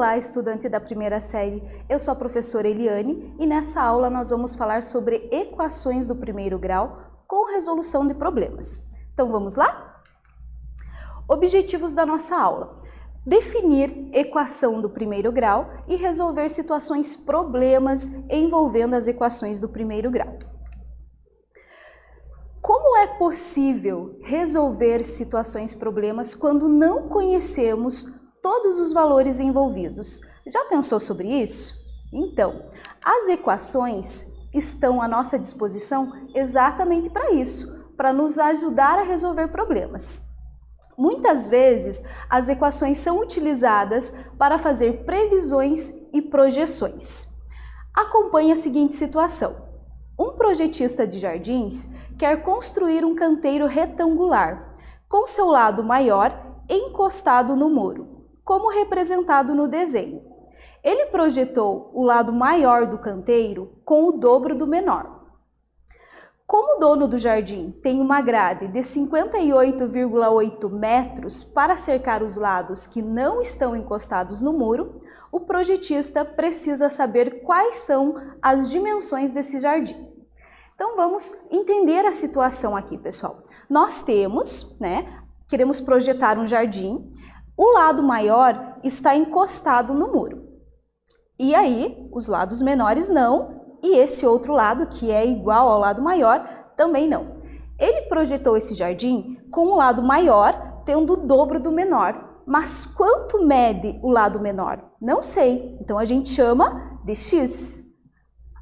Olá, estudante da primeira série, eu sou a professora Eliane e nessa aula nós vamos falar sobre equações do primeiro grau com resolução de problemas. Então vamos lá? Objetivos da nossa aula: definir equação do primeiro grau e resolver situações problemas envolvendo as equações do primeiro grau. Como é possível resolver situações problemas quando não conhecemos todos os valores envolvidos? Já pensou sobre isso? Então, as equações estão à nossa disposição exatamente para isso, para nos ajudar a resolver problemas. Muitas vezes, as equações são utilizadas para fazer previsões e projeções. Acompanhe a seguinte situação. Um projetista de jardins quer construir um canteiro retangular, com seu lado maior encostado no muro, como representado no desenho. Ele projetou o lado maior do canteiro com o dobro do menor. Como o dono do jardim tem uma grade de 58,8 metros para cercar os lados que não estão encostados no muro, o projetista precisa saber quais são as dimensões desse jardim. Então vamos entender a situação aqui, pessoal. Nós temos, queremos projetar um jardim, o lado maior está encostado no muro. E aí, os lados menores não, e esse outro lado, que é igual ao lado maior, também não. Ele projetou esse jardim com o lado maior tendo o dobro do menor. Mas quanto mede o lado menor? Não sei. Então a gente chama de x.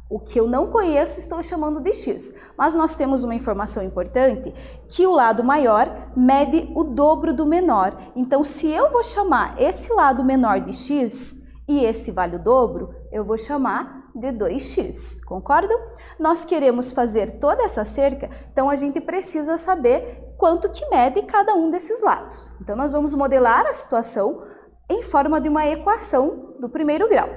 O que eu não conheço, estou chamando de x. Mas nós temos uma informação importante, que o lado maior mede o dobro do menor. Então, se eu vou chamar esse lado menor de x e esse vale o dobro, eu vou chamar de 2x, concordam? Nós queremos fazer toda essa cerca, então a gente precisa saber quanto que mede cada um desses lados. Então, nós vamos modelar a situação em forma de uma equação do primeiro grau.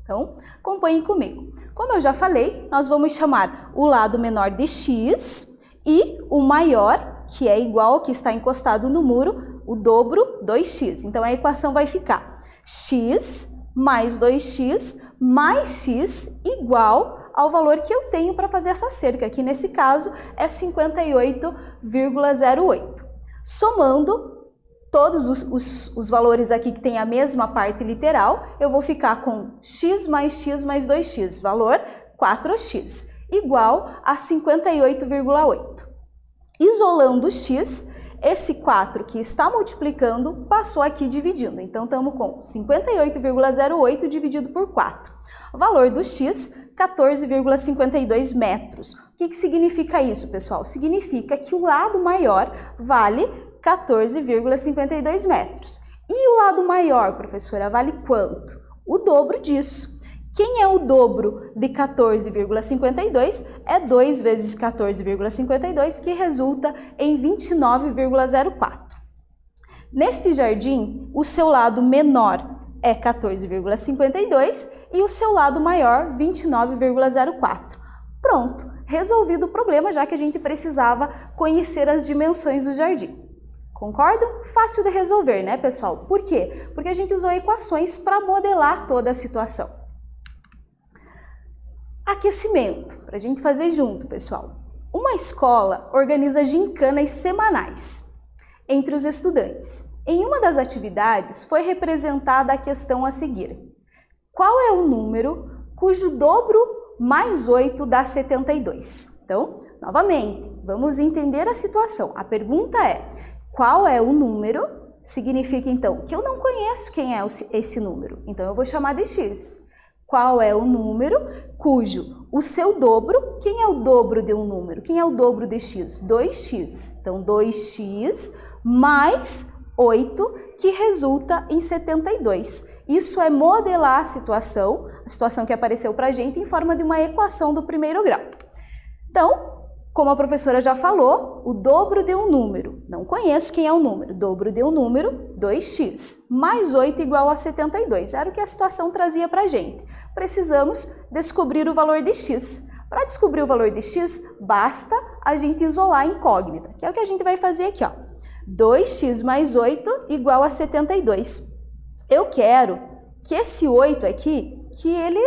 Então, acompanhem comigo. Como eu já falei, nós vamos chamar o lado menor de x e o maior, que é igual ao que está encostado no muro, o dobro, 2x. Então, a equação vai ficar x mais 2x mais x igual ao valor que eu tenho para fazer essa cerca, que nesse caso é 58,08. Somando todos os valores aqui que tem a mesma parte literal, eu vou ficar com x mais 2x, valor 4x, igual a 58,8. Isolando x, esse 4 que está multiplicando passou aqui dividindo. Então, estamos com 58,08 dividido por 4. O valor do x, 14,52 metros. O que significa isso, pessoal? Significa que o lado maior vale 14,52 metros. E o lado maior, professora, vale quanto? O dobro disso. Quem é o dobro de 14,52? É 2 vezes 14,52, que resulta em 29,04. Neste jardim, o seu lado menor é 14,52 e o seu lado maior, 29,04. Pronto, resolvido o problema, já que a gente precisava conhecer as dimensões do jardim. Concordam? Fácil de resolver, né, pessoal? Por quê? Porque a gente usou equações para modelar toda a situação. Aquecimento, para a gente fazer junto, pessoal. Uma escola organiza gincanas semanais entre os estudantes. Em uma das atividades foi representada a questão a seguir. Qual é o número cujo dobro mais 8 dá 72? Então, novamente, vamos entender a situação. A pergunta é: qual é o número? Significa, então, que eu não conheço quem é esse número. Então, eu vou chamar de x. Qual é o número cujo o seu dobro, quem é o dobro de um número? Quem é o dobro de x? 2x. Então, 2x mais 8, que resulta em 72. Isso é modelar a situação que apareceu para a gente em forma de uma equação do primeiro grau. Então, como a professora já falou, o dobro de um número, não conheço quem é o número, dobro de um número, 2x, mais 8 igual a 72, era o que a situação trazia para a gente. Precisamos descobrir o valor de x. Para descobrir o valor de x, basta a gente isolar a incógnita, que é o que a gente vai fazer aqui, ó. 2x mais 8 igual a 72. Eu quero que esse 8 aqui, que ele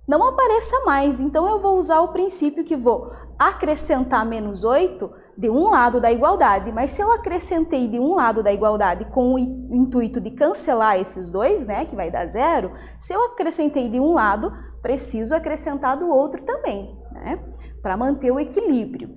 não apareça mais. Então, eu vou usar o princípio que vou acrescentar menos 8 de um lado da igualdade. Mas se eu acrescentei de um lado da igualdade com o intuito de cancelar esses dois, né, que vai dar 0, se eu acrescentei de um lado, preciso acrescentar do outro também, né, para manter o equilíbrio.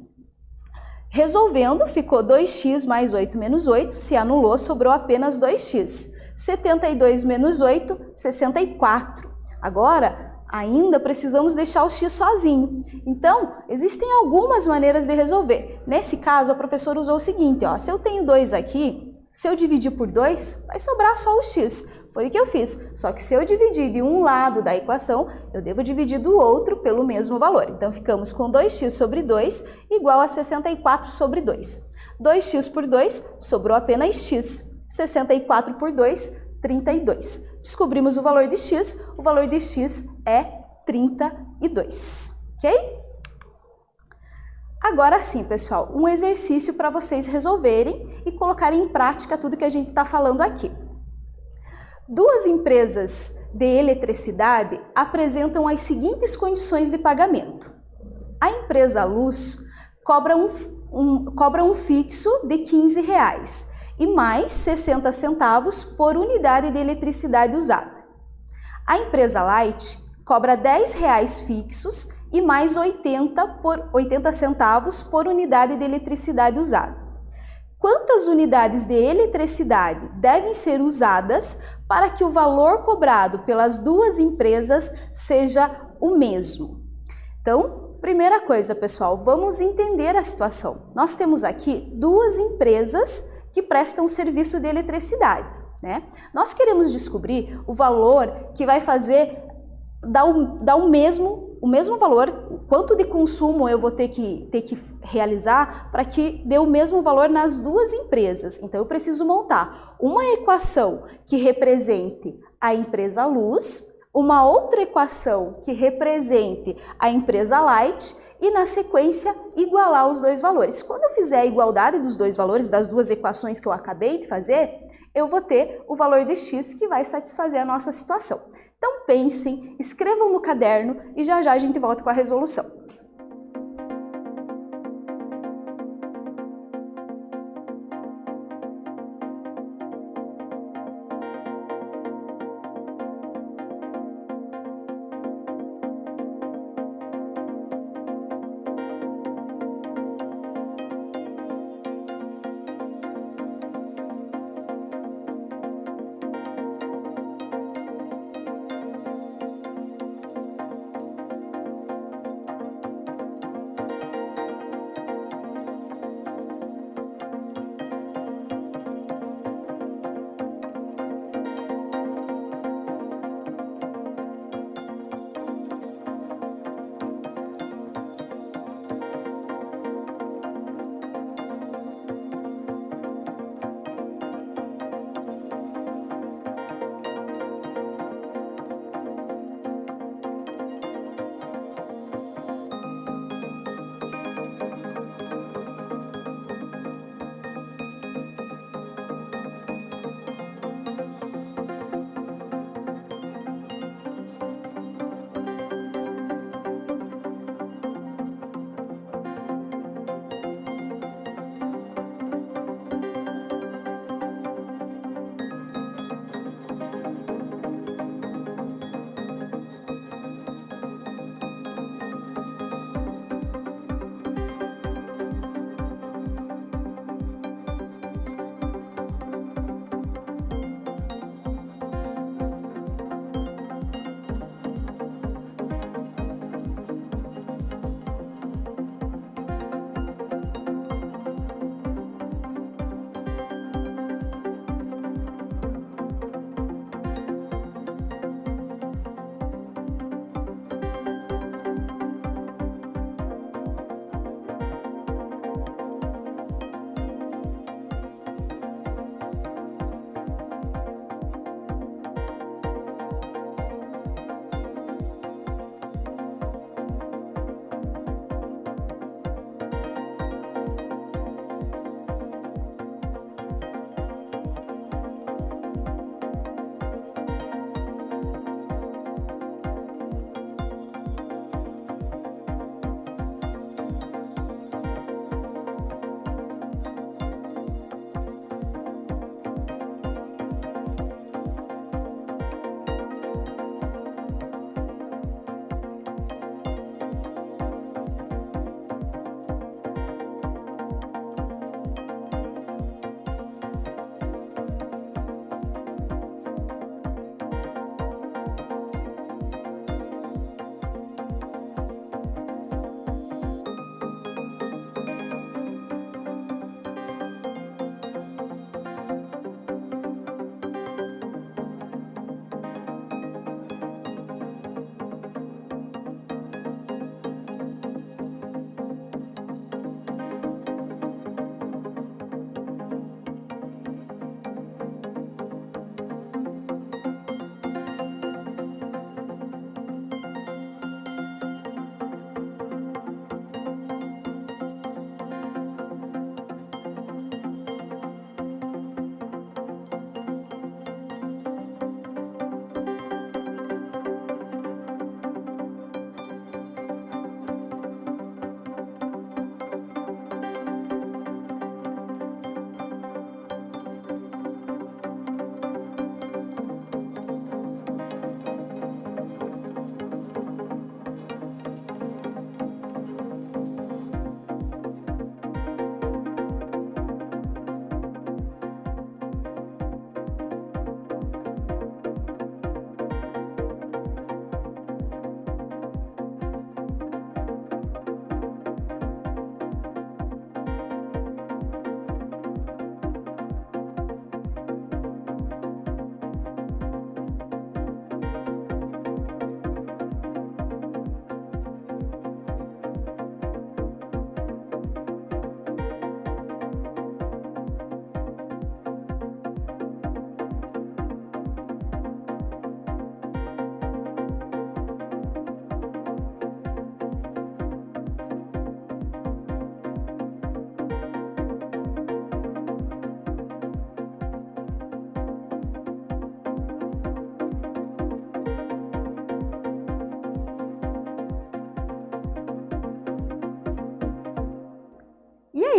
Resolvendo, ficou 2x mais 8 menos 8, se anulou, sobrou apenas 2x. 72 menos 8, 64. Agora, ainda precisamos deixar o x sozinho. Então, existem algumas maneiras de resolver. Nesse caso, a professora usou o seguinte, ó, se eu tenho 2 aqui, se eu dividir por 2, vai sobrar só o x. Foi o que eu fiz. Só que se eu dividir de um lado da equação, eu devo dividir do outro pelo mesmo valor. Então, ficamos com 2x sobre 2 igual a 64 sobre 2. 2x por 2, sobrou apenas x. 64 por 2, 32. Descobrimos o valor de x é 32, ok? Agora sim, pessoal, um exercício para vocês resolverem e colocarem em prática tudo que a gente está falando aqui. Duas empresas de eletricidade apresentam as seguintes condições de pagamento. A empresa Luz cobra um fixo de R$15 e mais 60 centavos por unidade de eletricidade usada. A empresa Light cobra R$10 fixos e mais 80 centavos por unidade de eletricidade usada. Quantas unidades de eletricidade devem ser usadas para que o valor cobrado pelas duas empresas seja o mesmo? Então, primeira coisa, pessoal, vamos entender a situação. Nós temos aqui duas empresas que prestam serviço de eletricidade, né? Nós queremos descobrir o valor que vai fazer dar o mesmo valor, quanto de consumo eu vou ter que realizar para que dê o mesmo valor nas duas empresas. Então, eu preciso montar uma equação que represente a empresa Luz, uma outra equação que represente a empresa Light e, na sequência, igualar os dois valores. Quando eu fizer a igualdade dos dois valores, das duas equações que eu acabei de fazer, eu vou ter o valor de x que vai satisfazer a nossa situação. Então pensem, escrevam no caderno e já já a gente volta com a resolução.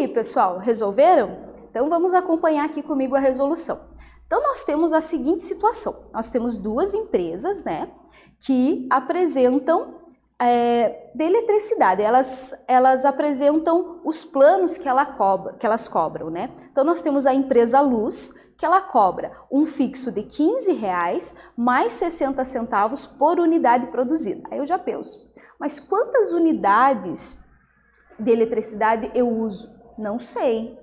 aí, pessoal, resolveram? Então vamos acompanhar aqui comigo a resolução. Então nós temos a seguinte situação. Nós temos duas empresas, né, que apresentam de eletricidade. Elas apresentam os planos que elas cobram, né? Então nós temos a empresa Luz, que ela cobra um fixo de R$15 mais 60 centavos por unidade produzida. Aí eu já penso, mas quantas unidades de eletricidade eu uso? Não sei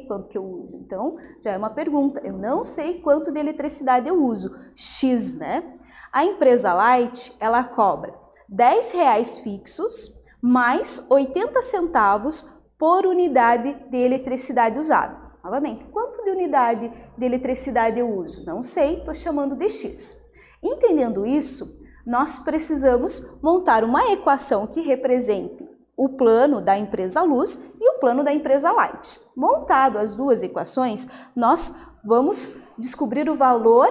quanto que eu uso. Então, já é uma pergunta. Eu não sei quanto de eletricidade eu uso. X, né? A empresa Light, ela cobra R$10 fixos mais 80 centavos por unidade de eletricidade usada. Novamente, quanto de unidade de eletricidade eu uso? Não sei, estou chamando de X. Entendendo isso, nós precisamos montar uma equação que represente o plano da empresa Luz e o plano da empresa Light. Montado as duas equações, nós vamos descobrir o valor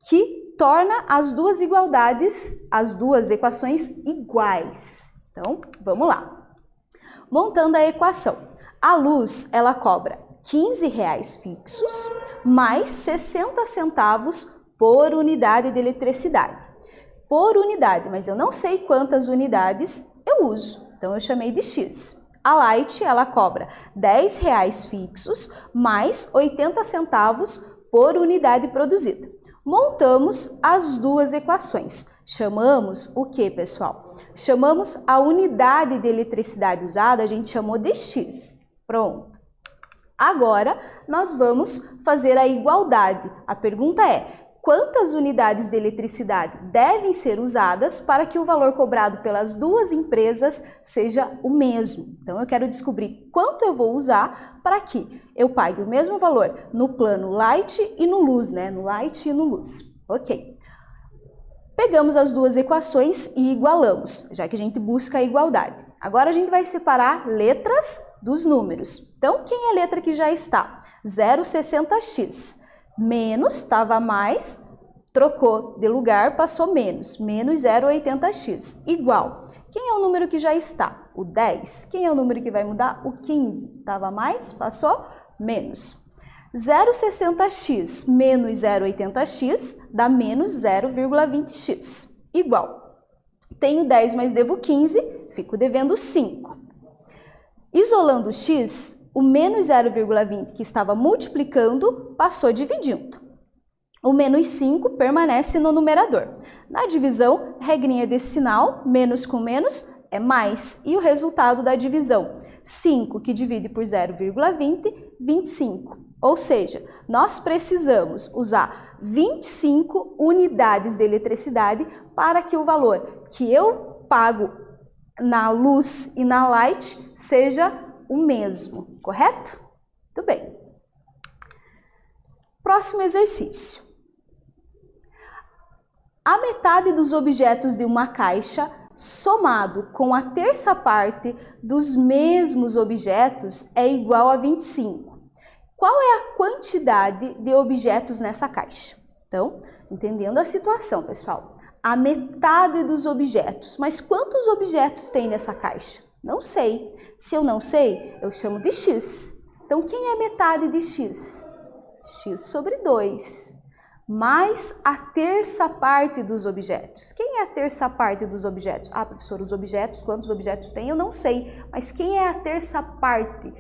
que torna as duas equações iguais. Então, vamos lá. Montando a equação. A Luz, ela cobra R$15 fixos mais 60 centavos por unidade de eletricidade. Por unidade, mas eu não sei quantas unidades eu uso. Então, eu chamei de X. A Light, ela cobra R$10 fixos mais 80 centavos por unidade produzida. Montamos as duas equações. Chamamos o que, pessoal? Chamamos a unidade de eletricidade usada, a gente chamou de X. Pronto. Agora, nós vamos fazer a igualdade. A pergunta é: quantas unidades de eletricidade devem ser usadas para que o valor cobrado pelas duas empresas seja o mesmo? Então, eu quero descobrir quanto eu vou usar para que eu pague o mesmo valor no plano Light e no Luz, né? No Light e no Luz. Ok. Pegamos as duas equações e igualamos, já que a gente busca a igualdade. Agora, a gente vai separar letras dos números. Então, quem é a letra que já está? 0,60x. Menos, estava mais, trocou de lugar, passou menos. Menos 0,80x. Igual. Quem é o número que já está? O 10. Quem é o número que vai mudar? O 15. Estava mais, passou menos. 0,60x menos 0,80x dá menos 0,20x. Igual. Tenho 10, mas devo 15, fico devendo 5. Isolando o x, o menos 0,20 que estava multiplicando passou dividindo. O menos 5 permanece no numerador. Na divisão, regrinha decimal, menos com menos é mais. E o resultado da divisão? 5 que divide por 0,20, 25. Ou seja, nós precisamos usar 25 unidades de eletricidade para que o valor que eu pago na Luz e na Light seja o mesmo, correto? Muito bem. Próximo exercício. A metade dos objetos de uma caixa somado com a terça parte dos mesmos objetos é igual a 25. Qual é a quantidade de objetos nessa caixa? Então, entendendo a situação, pessoal. A metade dos objetos. Mas quantos objetos tem nessa caixa? Não sei. Se eu não sei, eu chamo de X. Então, quem é metade de X? X sobre 2. Mais a terça parte dos objetos. Quem é a terça parte dos objetos? Ah, professor, os objetos, quantos objetos tem? Eu não sei. Mas quem é a terça parte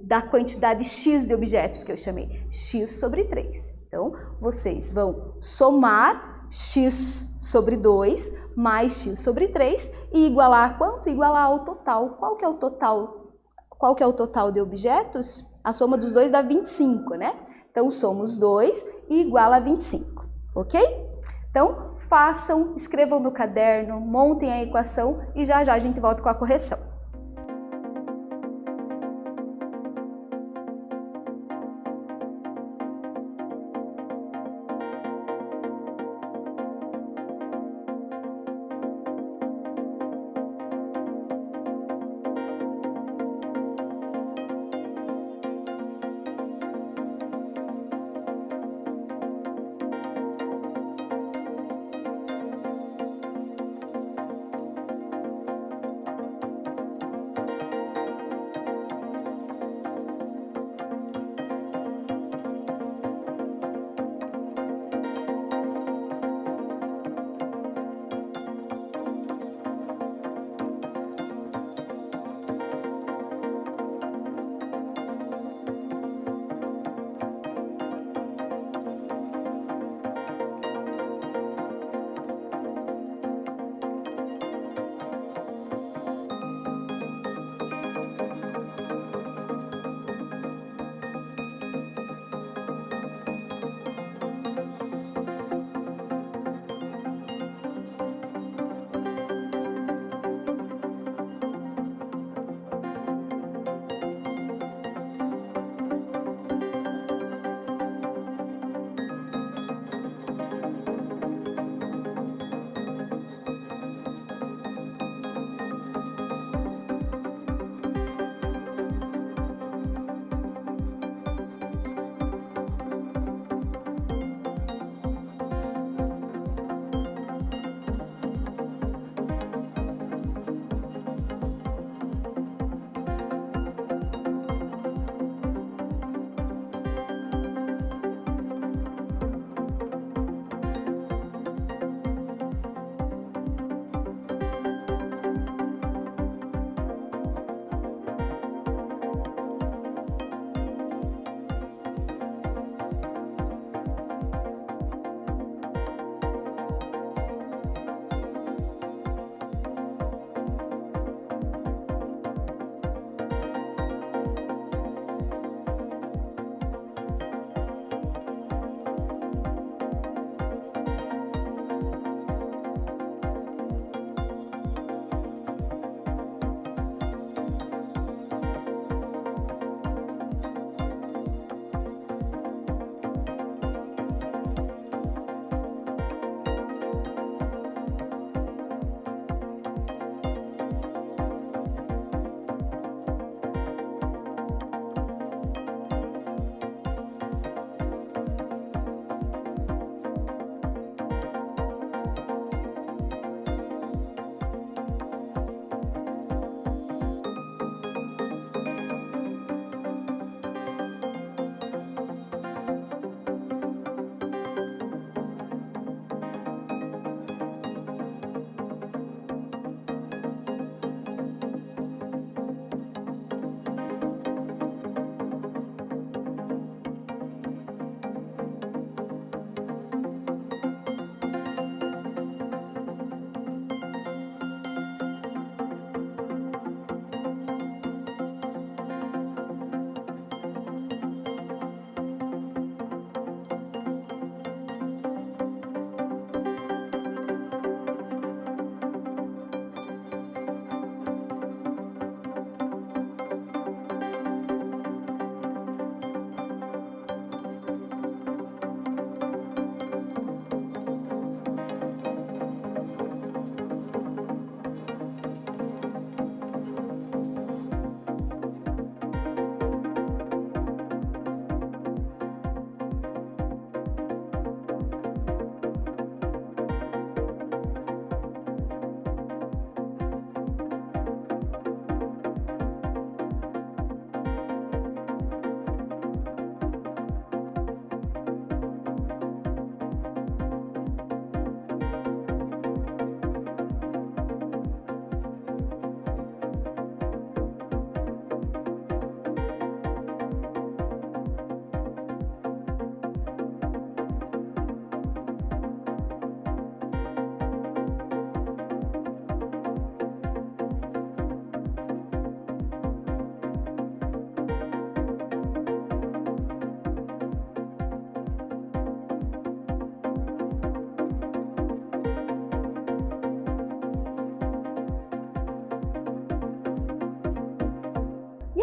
da quantidade X de objetos que eu chamei? X sobre 3. Então, vocês vão somar X sobre 2 mais X sobre 3 e igualar a quanto? Igualar ao total. Qual que é o total? Qual que é o total de objetos? A soma dos dois dá 25, né? Então, somos 2 e iguala a 25, ok? Então, façam, escrevam no caderno, montem a equação e já já a gente volta com a correção.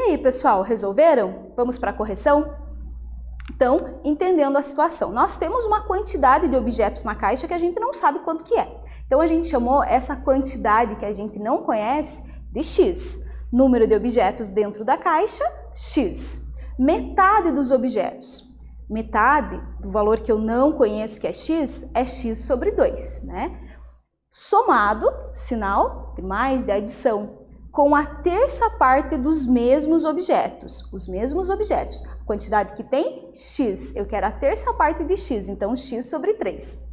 aí, pessoal, resolveram? Vamos para a correção? Então, entendendo a situação, nós temos uma quantidade de objetos na caixa que a gente não sabe quanto que é. Então, a gente chamou essa quantidade que a gente não conhece de x. Número de objetos dentro da caixa, x. Metade dos objetos. Metade do valor que eu não conheço, que é x sobre 2, né? Somado, sinal de mais, de adição, com a terça parte dos mesmos objetos. Os mesmos objetos. A quantidade que tem, x. Eu quero a terça parte de x, então x sobre 3.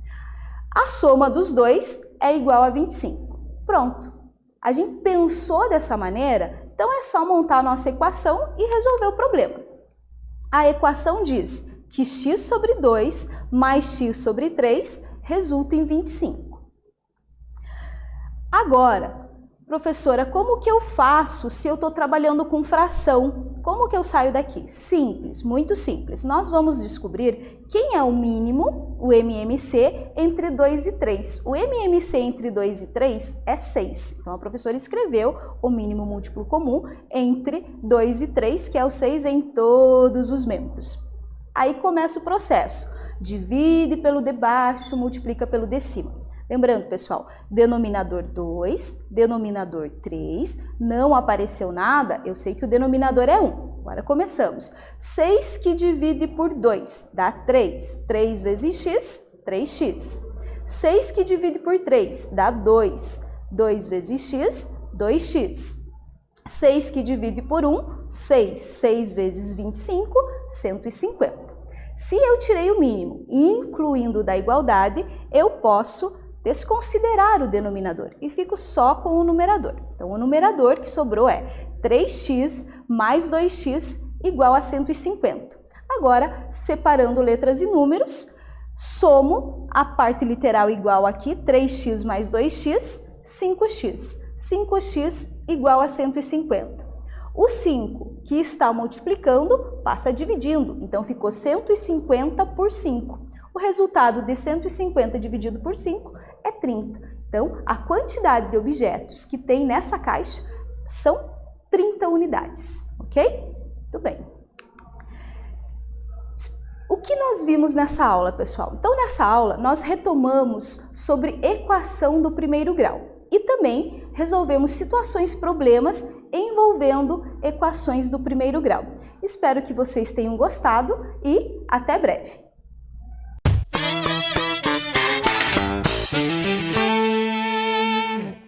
A soma dos dois é igual a 25. Pronto. A gente pensou dessa maneira, então é só montar a nossa equação e resolver o problema. A equação diz que x sobre 2 mais x sobre 3 resulta em 25. Agora, professora, como que eu faço se eu estou trabalhando com fração? Como que eu saio daqui? Simples, muito simples. Nós vamos descobrir quem é o mínimo, o MMC, entre 2 e 3. O MMC entre 2 e 3 é 6. Então, a professora escreveu o mínimo múltiplo comum entre 2 e 3, que é o 6 em todos os membros. Aí começa o processo. Divide pelo de baixo, multiplica pelo de cima. Lembrando, pessoal, denominador 2, denominador 3, não apareceu nada, eu sei que o denominador é 1. Agora começamos. 6 que divide por 2 dá 3. 3 vezes x, 3x. 6 que divide por 3 dá 2. 2 vezes x, 2x. 6 que divide por 1, 6. 6 vezes 25, 150. Se eu tirei o mínimo, incluindo o da igualdade, eu posso desconsiderar o denominador e fico só com o numerador. Então, o numerador que sobrou é 3x mais 2x igual a 150. Agora, separando letras e números, somo a parte literal igual aqui, 3x mais 2x, 5x. 5x igual a 150. O 5 que está multiplicando passa dividindo, então ficou 150 por 5. O resultado de 150 dividido por 5 é 30. Então, a quantidade de objetos que tem nessa caixa são 30 unidades, ok? Muito bem. O que nós vimos nessa aula, pessoal? Então, nessa aula, nós retomamos sobre equação do primeiro grau e também resolvemos situações, problemas envolvendo equações do primeiro grau. Espero que vocês tenham gostado e até breve!